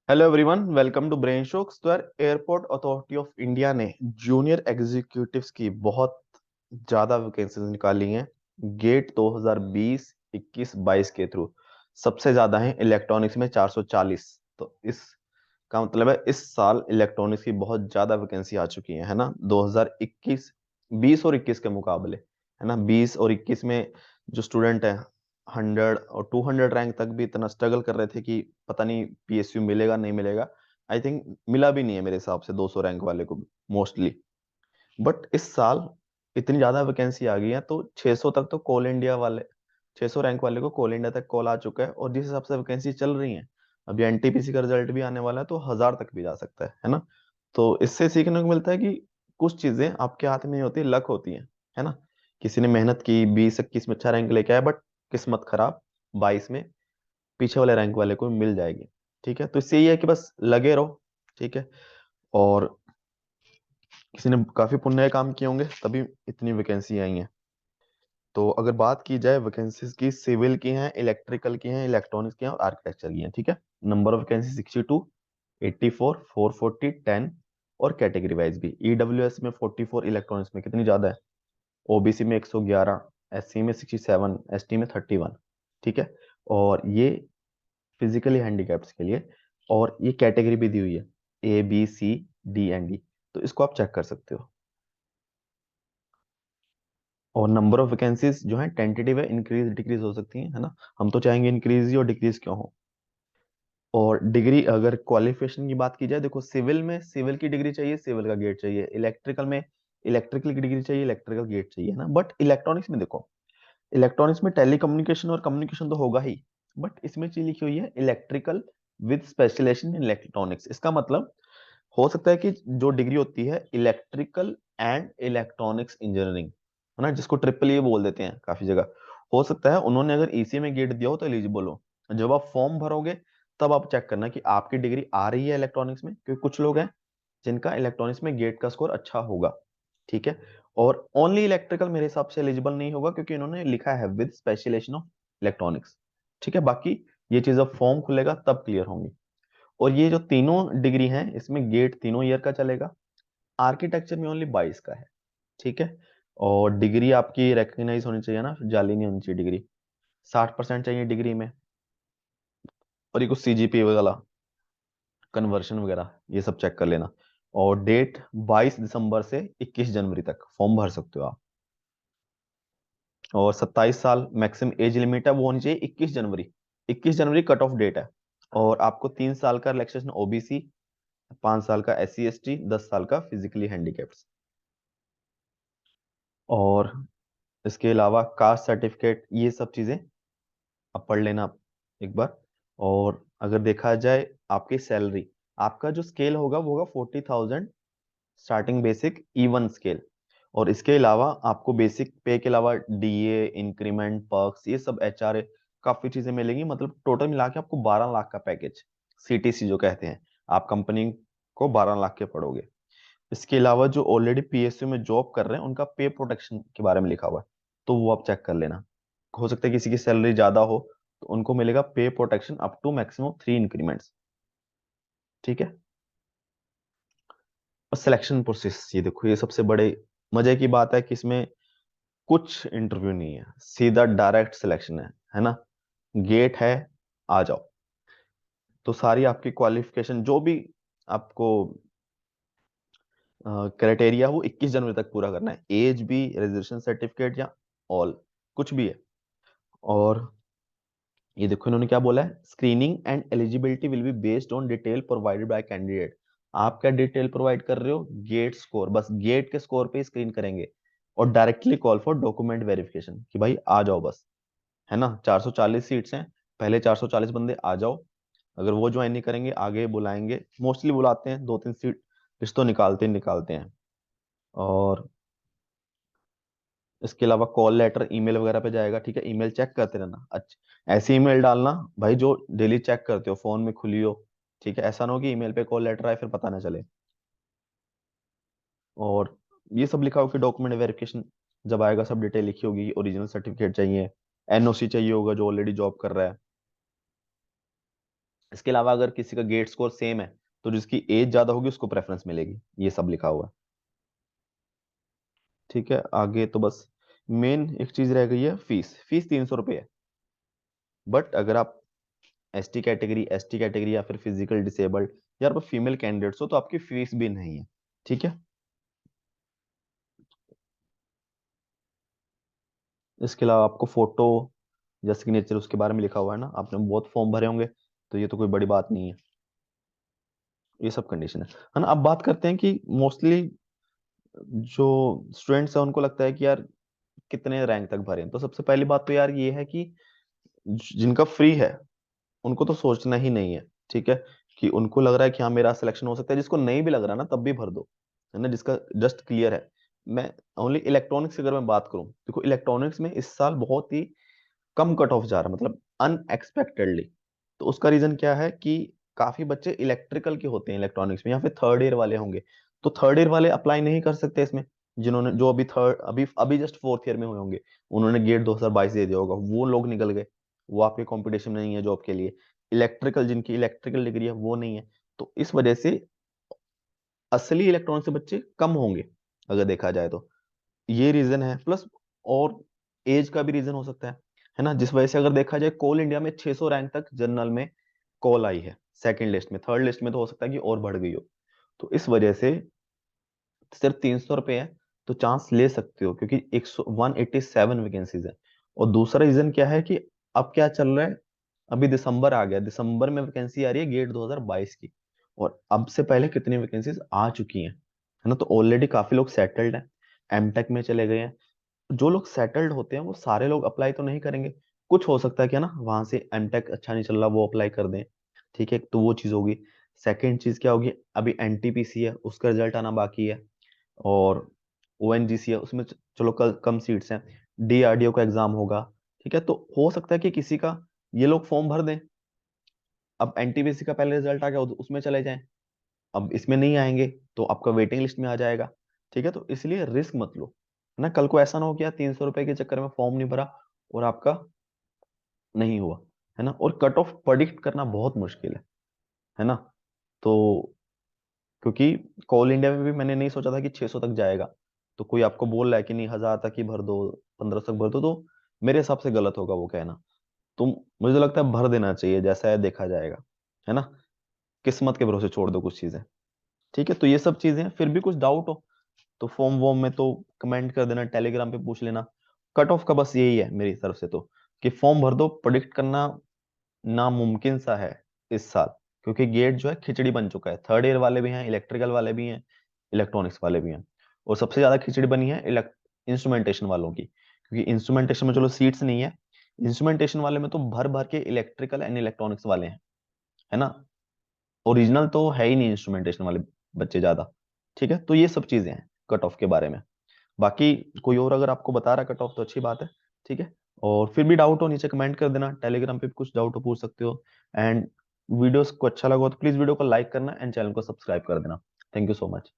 Hello everyone, welcome to brain shocks. तो यार, airport authority of India ने junior executives की बहुत ज्यादा वैकेंसीज निकाली हैं। गेट 2020, 21, 22 के थ्रू सबसे ज्यादा है इलेक्ट्रॉनिक्स में 440। तो इस का मतलब है इस साल इलेक्ट्रॉनिक्स की बहुत ज्यादा वैकेंसी आ चुकी है ना, 2021, 20 और 21 के मुकाबले। है ना, 20 और 21 में जो स्टूडेंट है 100 और 200 रैंक तक भी इतना स्ट्रगल कर रहे थे कि पता नहीं पीएसयू मिलेगा नहीं मिलेगा। आई थिंक मिला भी नहीं है मेरे हिसाब से 200 रैंक वाले को मोस्टली। बट इस साल इतनी ज्यादा वैकेंसी आ गई है तो 600 तक तो कॉल इंडिया वाले, 600 रैंक वाले को कॉल इंडिया तक कॉल आ चुका है। और जिस हिसाब से वैकेंसी चल रही है, अभी एनटीपीसी का रिजल्ट भी आने वाला है तो 1000 तक भी जा सकता है ना। तो इससे सीखने को मिलता है कि कुछ चीजें आपके हाथ में नहीं होती, लक होती है ना। किसी ने मेहनत की, 20-21 में अच्छा रैंक लेके आया, बट किस्मत खराब, 22 में पीछे वाले रैंक वाले को मिल जाएगी। ठीक है, तो इससे ये है कि बस लगे रहो। ठीक है। और किसी ने काफी पुण्य के काम किए होंगे तभी इतनी वैकेंसी आई है। तो अगर बात की जाए वैकेंसीज की, सिविल की हैं, इलेक्ट्रिकल की हैं, इलेक्ट्रॉनिक्स की हैं और आर्किटेक्चर की हैं। ठीक है। Number of vacancy 62, 84, 440, 10। और कैटेगरी वाइज भी ईडब्ल्यूएस में 44, इलेक्ट्रॉनिक्स में कितनी ज्यादा है, ओबीसी में 111, एससी में 67, एसटी में 31। ठीक है। और ये फिजिकली हैंडीकैप्स के लिए। और ये कैटेगरी भी दी हुई है, A B C D and D। तो इसको आप चेक कर सकते हो। और नंबर ऑफ वैकेंसीज जो है टेंटेटिव है, इंक्रीज डिक्रीज हो सकती है ना। हम तो चाहेंगे इंक्रीज ही और डिक्रीज क्यों हो। और डिग्री, अगर क्वालिफिकेशन की बात की जाए, देखो सिविल में सिविल की डिग्री चाहिए, सिविल का गेट चाहिए। इलेक्ट्रिकल में इलेक्ट्रिकल की डिग्री चाहिए, इलेक्ट्रिकल गेट चाहिए, है ना। बट इलेक्ट्रॉनिक्स में देखो, इलेक्ट्रॉनिक्स में टेलीकम्युनिकेशन और कम्युनिकेशन तो होगा ही, बट इसमें चीज लिखी हुई है electrical with specialization in electronics. इसका मतलब हो सकता है कि जो डिग्री होती है इलेक्ट्रिकल एंड इलेक्ट्रॉनिक्स इंजीनियरिंग, है ना, जिसको ट्रिपल ई बोल देते हैं काफी जगह, हो सकता है उन्होंने अगर ईसी में गेट दिया हो तो एलिजिबल हो। जब आप फॉर्म भरोगे तब आप चेक करना कि आपकी डिग्री आ रही है इलेक्ट्रॉनिक्स में, क्योंकि कुछ लोग हैं जिनका इलेक्ट्रॉनिक्स में गेट का स्कोर अच्छा होगा। ठीक है। और ओनली इलेक्ट्रिकल मेरे हिसाब से एलिजिबल नहीं होगा, क्योंकि इन्होंने लिखा है विद स्पेशलाइजेशन ऑफ इलेक्ट्रॉनिक्स। ठीक है। बाकी ये चीज अब फॉर्म खुलेगा तब क्लियर होंगी। और ये जो तीनों डिग्री हैं इसमें गेट तीनों ईयर का चलेगा। आर्किटेक्चर में ओनली 22 का है। ठीक है। और डिग्री आपकी रिकग्नाइज होनी चाहिए ना, जाली नहीं होनी चाहिए डिग्री। 60% चाहिए डिग्री में। और ये कुछ सीजीपी वगैरह, कन्वर्शन वगैरह ये सब चेक कर लेना। और डेट 22 दिसंबर से 21 जनवरी तक फॉर्म भर सकते हो आप। और 27 साल मैक्सिमम एज लिमिट है, वो होनी चाहिए 21 जनवरी। 21 जनवरी कट ऑफ डेट है। और आपको 3 साल का रिलैक्सेशन ओबीसी, 5 साल का SC ST, 10 साल का फिजिकली हैंडीकैप्ड। और इसके अलावा कास्ट सर्टिफिकेट, ये सब चीजें आप पढ़ लेना एक बार। और अगर देखा जाए आपकी सैलरी, आपका जो स्केल होगा वो होगा 40,000 स्टार्टिंग बेसिक E1 स्केल। और इसके अलावा आपको बेसिक पे के अलावा डीए, इंक्रीमेंट, पर्क्स, ये सब HRA काफी चीजें मिलेंगी। मतलब टोटल मिला के आपको 12 लाख का पैकेज, सीटीसी जो कहते हैं, आप कंपनी को 12 लाख के पड़ोगे। इसके अलावा जो ऑलरेडी पीएसयू में जॉब कर रहे हैं उनका पे प्रोटेक्शन के बारे में लिखा हुआ है, तो वो आप चेक कर लेना। हो सकता है किसी की सैलरी ज्यादा हो तो उनको मिलेगा pay protection up to maximum 3 increments. ठीक है। और सिलेक्शन प्रोसेस, ये देखो, ये सबसे बड़े मजे की बात है कि इसमें कुछ इंटरव्यू नहीं है, सीधा डायरेक्ट सिलेक्शन है ना। गेट है, आ जाओ। तो सारी आपकी क्वालिफिकेशन जो भी आपको क्राइटेरिया, वो 21 जनवरी तक पूरा करना है। एज भी, रेजिडेंशियल सर्टिफिकेट या ऑल, कुछ भी है। और ये देखो इन्होंने क्या बोला है, screening and eligibility will be based on detail provided by candidate. आप क्या डिटेल प्रोवाइड कर रहे हो, गेट स्कोर, बस गेट के स्कोर पे स्क्रीन करेंगे। और directly call for document verification कि भाई आ जाओ बस। है ना, 440 सीट्स हैं, पहले 440 बंदे आ जाओ। अगर वो ज्वाइन नहीं करेंगे आगे बुलाएंगे, मोस्टली बुलाते हैं, 2-3 सीट लिस्ट तो निकालते ही निकालते हैं। और इसके अलावा कॉल लेटर ईमेल वगैरह पे जाएगा। ठीक है, ईमेल चेक करते रहना। अच्छा, ऐसी ईमेल डालना भाई जो डेली चेक करते हो, फोन में खुली हो। ठीक है, ऐसा ना हो कि ईमेल पे कॉल लेटर आए फिर पता ना चले। और ये सब लिखा हो कि डॉक्यूमेंट वेरिफिकेशन जब आएगा सब डिटेल लिखी होगी, ओरिजिनल सर्टिफिकेट चाहिए, एनओसी चाहिए होगा जो ऑलरेडी जॉब कर रहा है। इसके अलावा अगर किसी का गेट स्कोर सेम है तो जिसकी एज ज्यादा होगी उसको प्रेफरेंस मिलेगी, ये सब लिखा हुआ है। ठीक है, आगे तो बस मेन एक चीज रह गई है, फीस। फीस 300 रुपये है। बट अगर आप एसटी कैटेगरी या फिर फिजिकल डिसेबल्ड या फिर फीमेल कैंडिडेट्स हो तो आपकी फीस भी नहीं है। ठीक है, इसके अलावा आपको फोटो या सिग्नेचर उसके बारे में लिखा हुआ है ना, आपने बहुत फॉर्म भरे होंगे तो ये तो कोई बड़ी बात नहीं है। ये सब कंडीशन है ना। अब बात करते हैं कि मोस्टली जो स्टूडेंट्स हैं उनको लगता है कि यार कितने रैंक तक भरें। तो सबसे पहली बात तो यार ये है कि जिनका फ्री है उनको तो सोचना ही नहीं है। ठीक है, कि उनको लग रहा है कि हाँ मेरा सिलेक्शन हो सकता है, जिसको नहीं भी लग रहा ना तब भी भर दो, है ना, जिसका जस्ट क्लियर है। मैं ओनली इलेक्ट्रॉनिक्स की अगर मैं बात करूं, देखो इलेक्ट्रॉनिक्स में इस साल बहुत ही कम कट ऑफ जा रहा है, मतलब अनएक्सपेक्टेडली। तो उसका रीजन क्या है कि काफी बच्चे इलेक्ट्रिकल के होते हैं इलेक्ट्रॉनिक्स में, या फिर थर्ड ईयर वाले होंगे। तो थर्ड ईयर वाले अप्लाई नहीं कर सकते इसमें, जिन्होंने जो अभी थर्ड अभी अभी जस्ट फोर्थ ईयर में हुए होंगे, उन्होंने गेट 2022 दे दिया होगा, वो लोग निकल गए। वो आपके कंपटीशन में नहीं है जॉब के लिए। इलेक्ट्रिकल, जिनकी इलेक्ट्रिकल डिग्री है वो नहीं है। तो इस वजह से असली इलेक्ट्रॉनिक्स से बच्चे कम होंगे अगर देखा जाए तो। ये रीजन है, प्लस और एज का भी रीजन हो सकता है ना, जिस वजह से अगर देखा जाए कोल इंडिया में 600 रैंक तक जनरल में कॉल आई है। सेकंड लिस्ट में, थर्ड लिस्ट में तो हो सकता है कि और बढ़ गई हो। तो इस वजह से सिर्फ 300 रुपये है तो चांस ले सकते हो, क्योंकि 187 वैकेंसीज है। और दूसरा रीजन क्या है कि अब क्या चल रहा है, अभी दिसंबर आ गया, दिसंबर में वैकेंसी आ रही है गेट 2022 की। और अब से पहले कितनी वैकेंसीज आ चुकी हैं, है ना। तो ऑलरेडी काफी लोग सेटल्ड हैं, एमटेक में चले गए हैं। जो लोग सेटल्ड होते हैं वो सारे लोग अप्लाई तो नहीं करेंगे। कुछ हो सकता है क्या ना, वहां से एमटेक अच्छा नहीं चल रहा वो अप्लाई कर दें। ठीक है, तो वो चीज होगी। सेकंड चीज क्या होगी, अभी एनटीपीसी है उसका रिजल्ट आना बाकी है। और ओएनजीसी है उसमें चलो कल कम सीट्स हैं। डीआरडीओ का एग्जाम होगा। ठीक है, तो हो सकता है कि किसी का ये लोग फॉर्म भर दें। अब एनटीपीसी का पहले रिजल्ट आ गया उसमें चले जाएं, अब इसमें नहीं आएंगे तो आपका वेटिंग लिस्ट में आ जाएगा। ठीक है, तो इसलिए रिस्क मत लो, है ना। कल को ऐसा ना हो कि यार 300 रुपए के चक्कर में फॉर्म नहीं भरा और आपका नहीं हुआ, है ना। और कट ऑफ प्रेडिक्ट करना बहुत मुश्किल है ना। तो क्योंकि कॉल इंडिया में भी मैंने नहीं सोचा था कि 600 तक जाएगा। तो कोई आपको बोल रहा है कि नहीं 1000 तक ही भर दो, 1500 तक भर दो, तो मेरे हिसाब से गलत होगा वो कहना। तो मुझे तो लगता है भर देना चाहिए, जैसा है देखा जाएगा, है ना। किस्मत के भरोसे छोड़ दो कुछ चीजें। ठीक है, तो ये सब चीजें हैं। फिर भी कुछ डाउट हो तो फॉर्म वॉर्म में तो कमेंट कर देना, टेलीग्राम पे पूछ लेना। कट ऑफ का बस यही है मेरी तरफ से तो, कि फॉर्म भर दो। प्रोडिक्ट करना नामुमकिन सा है इस साल, क्योंकि गेट जो है खिचड़ी बन चुका है। थर्ड ईयर वाले भी हैं, इलेक्ट्रिकल वाले भी हैं, इलेक्ट्रॉनिक्स वाले भी हैं। और सबसे ज्यादा खिचड़ी बनी है इंस्ट्रूमेंटेशन वालों की, क्योंकि इंस्ट्रूमेंटेशन में चलो सीट्स नहीं है, इंस्ट्रूमेंटेशन वाले में तो भर भर के इलेक्ट्रिकल एंड इलेक्ट्रॉनिक्स वाले हैं, है ना। ओरिजिनल तो है ही नहीं इंस्ट्रूमेंटेशन वाले बच्चे ज्यादा। ठीक है, तो ये सब चीजें हैं कट ऑफ के बारे में। बाकी कोई और अगर आपको बता रहा कट ऑफ तो अच्छी बात है। ठीक है, और फिर भी डाउट हो नीचे कमेंट कर देना, टेलीग्राम पे भी कुछ डाउट हो पूछ सकते हो। एंड वीडियोस को अच्छा लगा हो तो प्लीज वीडियो को लाइक करना एंड चैनल को सब्सक्राइब कर देना। Thank you so much.